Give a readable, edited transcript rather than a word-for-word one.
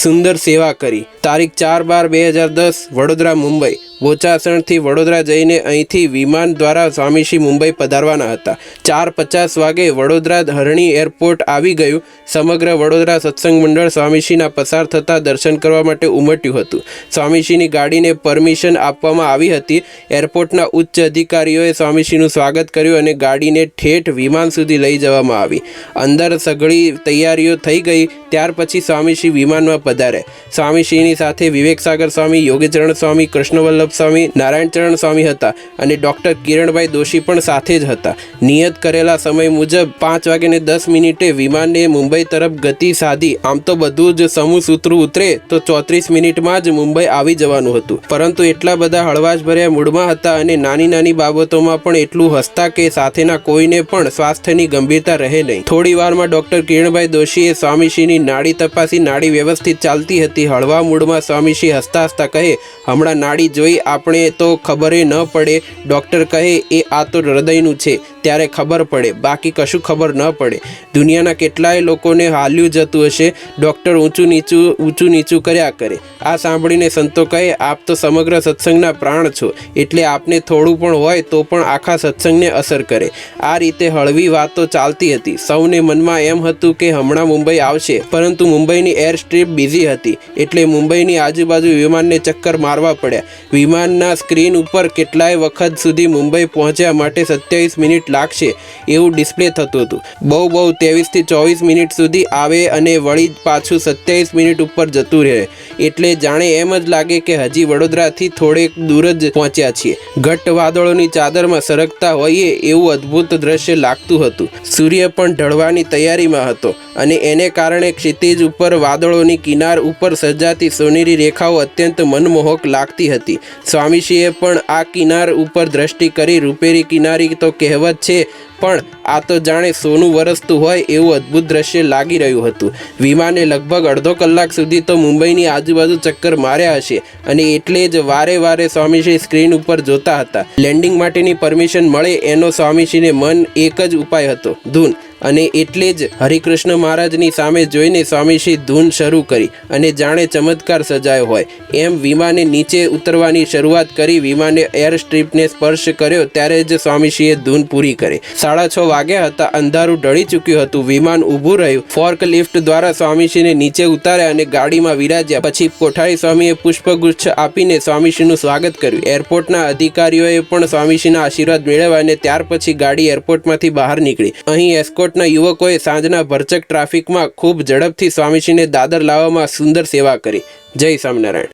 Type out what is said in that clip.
સુંદર સેવા કરી। તારીખ 4/12/2010 વડોદરા મુંબઈ। બોચાસણથી વડોદરા જઈને અહીંથી વિમાન દ્વારા સ્વામીશ્રી મુંબઈ પધારવાના હતા। 4:50 વાગે વડોદરા હરણી એરપોર્ટ આવી ગયું। સમગ્ર વડોદરા સત્સંગ મંડળ સ્વામીશ્રીના પસાર થતાં દર્શન કરવા માટે ઉમટ્યું હતું। સ્વામીશ્રીની ગાડીને પરમિશન આપવામાં આવી હતી। એરપોર્ટના ઉચ્ચ અધિકારીઓએ સ્વામીશ્રીનું સ્વાગત કર્યું અને ગાડીને ઠેઠ વિમાન સુધી લઈ જવામાં આવી। અંદર સઘળી તૈયારીઓ થઈ ગઈ। ત્યાર પછી સ્વામીશ્રી વિમાનમાં પધાર્યા। સ્વામીશ્રીની સાથે વિવેકસાગર સ્વામી, યોગીચરણ સ્વામી, કૃષ્ણવલ્લભ સ્વામી, નારાયણચરણ સ્વામી હતા અને ડૉક્ટર કિરણભાઈ દોશી પણ સાથે જ હતા। નિયત કરેલા સમય મુજબ 5:10 વિમાનને મુંબઈ તરફ ગતિ સાધી। આમ તો બધું જ સમૂહ સૂત્રું ઉતરે તો 34 મિનિટમાં જ મુંબઈ આવી જવાનું હતું, પરંતુ એટલા બધા હળવાશભર્યા મૂડમાં હતા અને નાની નાની બાબતોમાં પણ એટલું હસતા કે સાથેના કોઈને પણ સ્વાસ્થ્યની ગંભીરતા રહે નહીં। થોડી વારમાં ડૉક્ટર કિરણભાઈ દોશીએ સ્વામીશ્રીની નાડી તપાસી। નાડી વ્યવસ્થિત ચાલતી હતી। હળવા મૂડમાં સ્વામીશ્રી હસતા હસતા કહે, હમણાં નાડી જોઈ આપણે તો ખબરે ન પડે। ડૉક્ટર કહે, એ આ તો હૃદયનું છે, ત્યારે ખબર પડે, બાકી કશું ખબર ન પડે। દુનિયાના કેટલાય લોકોને હાલ્યું જતું હશે। ડૉક્ટર ઊંચું નીચું કર્યા કરે। આ સાંભળીને સંતો કહે, આપ તો સમગ્ર સત્સંગના પ્રાણ છો, એટલે આપને થોડું પણ હોય તો પણ આખા સત્સંગને અસર કરે। આ રીતે હળવી વાતો ચાલતી હતી। સૌને મનમાં એમ હતું કે હમણાં મુંબઈ આવશે, પરંતુ મુંબઈની એર સ્ટ્રીપ બિઝી હતી, એટલે મુંબઈની આજુબાજુ વિમાનને ચક્કર મારવા પડ્યા। વિમાનના સ્ક્રીન ઉપર કેટલાય વખત સુધી મુંબઈ પહોંચ્યા માટે 27 મિનિટ લાગશે એવું ડિસ્પ્લે થતું હતું। બહુ 23 થી 24 મિનિટ સુધી આવે અને વળી પાછું 27 મિનિટ ઉપર જતું રહે, એટલે જાણે એમ જ લાગે કે હજી વડોદરાથી થોડેક દૂર જ પહોંચ્યા છીએ। ઘટ્ટ વાદળોની ચાદરમાં સરકતા હોઈએ એવું અદ્ભુત દ્રશ્ય લાગતું હતું। સૂર્ય પણ ઢળવાની તૈયારીમાં હતો અને એને કારણે ક્ષિતિજ ઉપર વાદળોની કિનાર ઉપર સર્જાતી સોનેરી રેખાઓ અત્યંત મનમોહક લાગતી હતી। સ્વામીશ્રીએ પણ આ કિનાર ઉપર દ્રષ્ટિ કરી। રૂપેરી કિનારી તો કહેવત છે, પણ આ તો જાણે સોનું વરસતું હોય એવું અદ્ભુત દ્રશ્ય લાગી રહ્યું હતું। વિમાને લગભગ અડધો કલાક સુધી તો મુંબઈની આજુબાજુ ચક્કર માર્યા હશે અને એટલે જ વારે વારે સ્વામીશ્રી સ્ક્રીન ઉપર જોતા હતા। લેન્ડિંગ માટેની પરમિશન મળે એનો સ્વામીશ્રીને મન એક જ ઉપાય હતો, ધૂન। અને એટલે જ હરિકૃષ્ણ મહારાજની સામે જોઈને સ્વામીશ્રી ધૂન શરૂ કરી અને જાણે ચમત્કાર સજાયો હોય એમ વિમાને નીચે ઉતરવાની શરૂઆત કરી। વિમાને એર સ્ટ્રીપને સ્પર્શ કર્યો ત્યારે જ સ્વામીશ્રીએ ધૂન પૂરી કરી। 6:30 વાગ્યા હતા। અંધારું ઢળી ચૂક્યું હતું। વિમાન ઊભું રહ્યું। ફોર્ક લિફ્ટ દ્વારા સ્વામીશ્રીને નીચે ઉતાર્યા અને ગાડીમાં વિરાજ્યા। પછી કોઠારી સ્વામીએ પુષ્પગુચ્છ આપીને સ્વામીશ્રીનું સ્વાગત કર્યું। એરપોર્ટના અધિકારીઓએ પણ સ્વામીશ્રીના આશીર્વાદ મેળવ્યા અને ત્યાર પછી ગાડી એરપોર્ટમાંથી બહાર નીકળી। અહીં એસ્કોર્ટના યુવકોએ સાંજના ભરચક ટ્રાફિકમાં ખૂબ ઝડપથી સ્વામીશ્રીને દાદર લાવવામાં સુંદર સેવા કરી। જય સ્વામિનારાયણ।